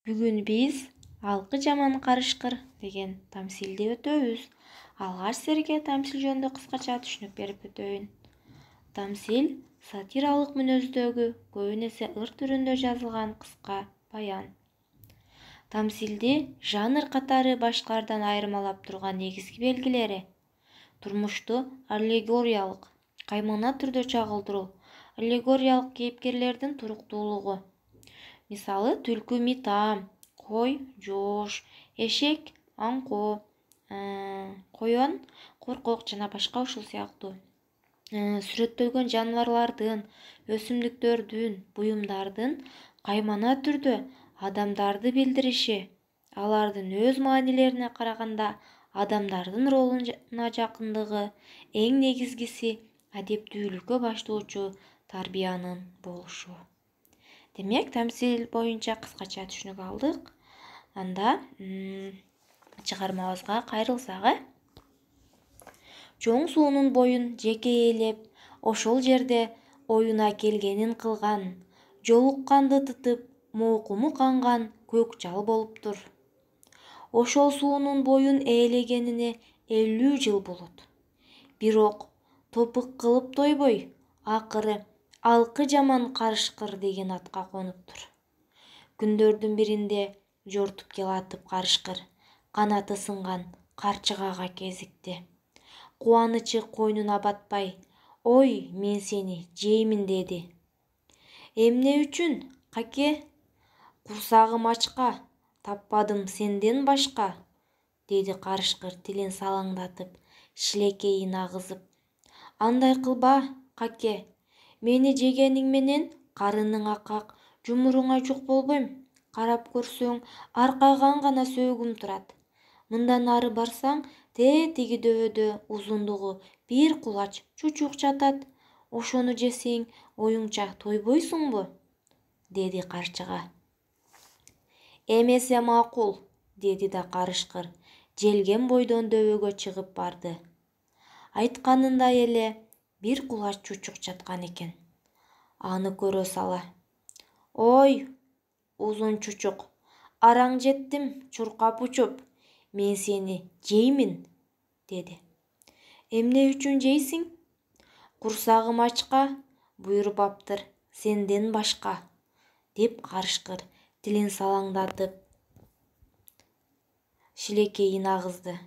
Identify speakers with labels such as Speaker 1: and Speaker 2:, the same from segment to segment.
Speaker 1: Бүгүн биз алкы жаман карышкыр деген тамсилди өтөбүз. Алгач силерге тамсил жөнүндө кыскача түшүнүк берип өтөйүн. Тамсил сатиралык мүнөздөгү, көбүн эсе ыр түрүндө жазылган кыска баян. Тамсилди жанр катары башкалардан айырмалап турган негизги белгилери: турмушту аллегориялык, каймана түрдө чагылдыруу, аллегориялык кейипкерлердин туруктуулугу. Мисалы, түлкү Мита, кой Жоош, эшек Аңко, коен Коркок жана башка ушул сыяктуу. Сүрөттөлгөн жаныбарлардын, өсүмдүктөрдүн, буюмдардын каймана түрдө адамдарды билдириши, алардын өз маанилерине караганда адамдардын ролуна жакындыгы, эң негизгиси адептүүлүккө баштоочу тарбиянын болушу. Демек, тамсил боюнча кыскача түшүнүк алдык. Анда чыгармабызга кайрылсак, чоң суунун боюн жеке ээлеп, ошол жерде оюна келгенин кылган, жолукканды тытып, моокуму канган көк жал болуптур. Ошол суунун боюн ээлегенине 50 жыл болот. Бирок топук кылып тойбой, акыры алкы жаман карышкыр деген атка конуптур. Күндөрдүн биринде жортуп келатып карышкыр канаты сынган карчыгага кезикти. Кубанычы койнуна батпай: "Ой, мен сени жеймин" деди. "Эмне үчүн, каке? Курсагым ачка, таппадым сенден башка" деди карышкыр тилин салаңдатып, шилекейин агызып. "Андай кылба, каке. Мени жегениң менен карының акак, жумуруңа жук болбойм. Карап көрсөң, аркайган гана сөөгүм турат. Мындан ары барсаң, тетиги дөбөдө узундугу 1 кулач чучук жатат. Ошону жесең, оюңча тойбойсуңбу?" деди карчыга. "Эмесе макул", деди да карышкыр желген бойдон дөбөгө чыгып барды. Айтканындай эле 1 кулач чучук жаткан экен. Аны көрө сала: "Ой, узун чучук, араң жеттим чуркап учуп, мен сени жеймин" деди. "Эмне үчүн жейсиң? Курсагым ачка, буйрбаптыр сенден башка" деп карышкыр тилин салаңдатып, шилекейин агызды.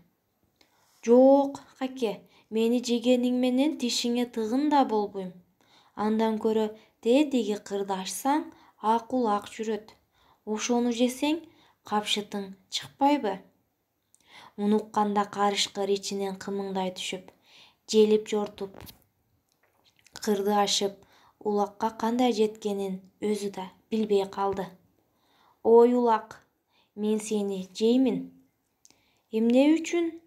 Speaker 1: "Жок, каке, мени жегениң менен тишиңе тыгын да болбойм. Андан көрө тетиги кырды ачсаң, ак жүрөт. Ошону жесең, капшытың чыкпайбы?" Муну укканда карышкыр ичинен кымыңдай түшүп, желип жортуп, кырды ашып, улакка кандай жеткенин өзү да билбей калды. "Ой, улак, мен сени жеймин". "Эмне үчүн?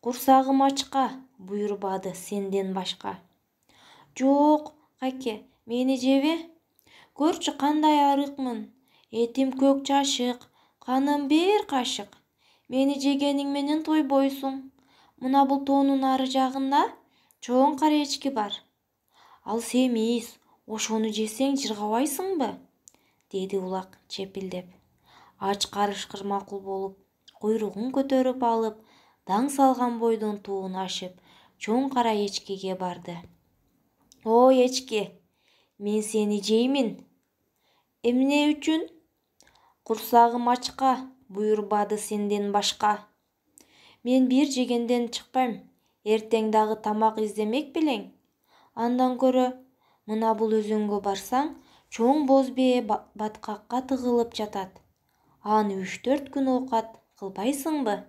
Speaker 1: Курсагым ачка, буйрбады сенден башка". "Жок, каке, мени жебе. Көрчү кандай арыкмын. Этим көк чашык, каным 1 кашык. Мени жегениң менен тойбойсуң. Мына бул тоонун ары жагында чоң кара эчки бар. Ал семиз, ошону жесең жыргабайсыңбы?" деди улак чепилдеп. Ач карышкыр макул болуп, куйругун көтөрүп алып, даң салган бойдон тоону ашып, чоң кара эчкиге барды. "Ой, эчки, мен сени жеймин". "Эмне үчүн? Курсагым ачка, буйрбады сенден башка". "Мен бир жегенден чыкпайм, эртең дагы тамак издемек белең. Андан көрө, мына бул өзөнгө барсаң, чоң боз бие баткакка тыгылып жатат. Аны 3-4 күн оокат кылбайсыңбы?"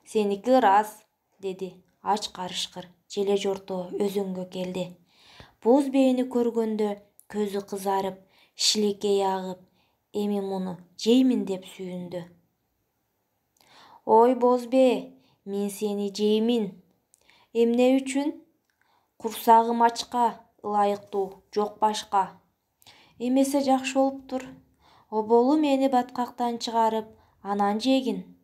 Speaker 1: "Сеники ырас", деди ач карышкыр желе жортоо өзөнгө келди. Боз бээни көргөндө көзү кызарып, шилекейи агып, эми муну жеймин деп сүйүндү. "Ой, боз бээ, мен сени жеймин". "Эмне үчүн? Курсагым ачка, ылайыктуу, жок башка". "Эмесе жакшы болуптур. Оболу мени баткактан чыгарып, анан жегин".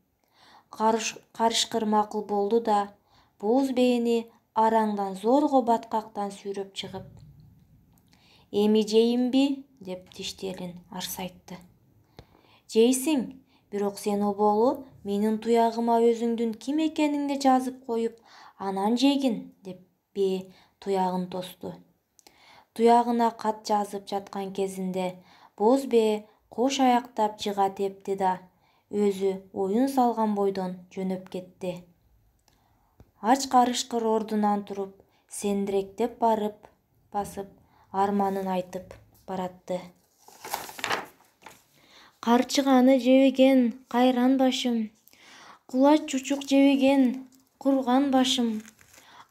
Speaker 1: Карышкыр макул болду да, боз бээни араңдан зорго баткактан сүйрөп чыгып: "Эми жейинби?" деп тиштерин арсайтты. жейсиң, бирок сен оболу менин туягыма өзүңдүн ким экениңди жазып коюп, анан жегин, деп бээ туягын тосту. Туягына кат жазып жаткан кезинде боз бээ кош аяктап жыга тепти да өзү оюн салган бойдон жөнөп кетти. Ач карышкыр ордунан туруп, сендиректеп басып, арманын айтып баратты. Карчыганы жебеген кайран башым, кулач чучук жебеген курган башым,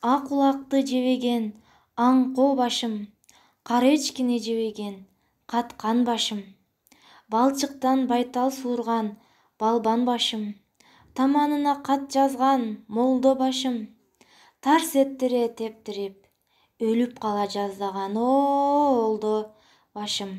Speaker 1: ак улакты жебеген аңкоо башым, кара эчкини жебеген каткан башым, балчыктан байтал суурган балбан башым, таманына кат жазган молдо башым, тарс эттире тептирип өлүп кала жаздаган олдо башым.